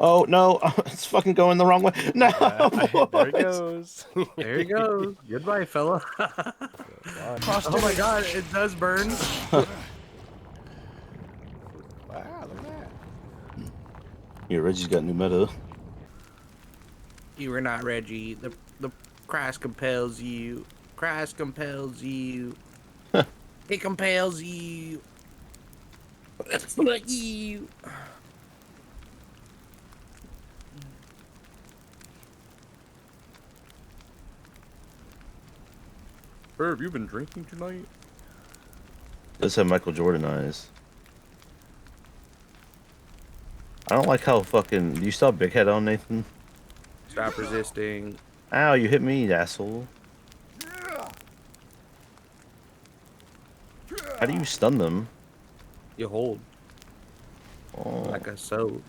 Oh no, it's fucking going the wrong way. No, There he boys. goes. There you go. Goodbye, fella. Oh my god, it does burn. Wow, look at that. Yeah, Reggie's got new meta. You are not Reggie. The Christ compels you. Christ compels you. It compels you. Like you. Herb, you been drinking tonight? Let's have Michael Jordan eyes. I don't like how fucking. Do you still have big head on, Nathan? Stop resisting. Ow, you hit me, asshole. How do you stun them? You hold Oh. like a soap.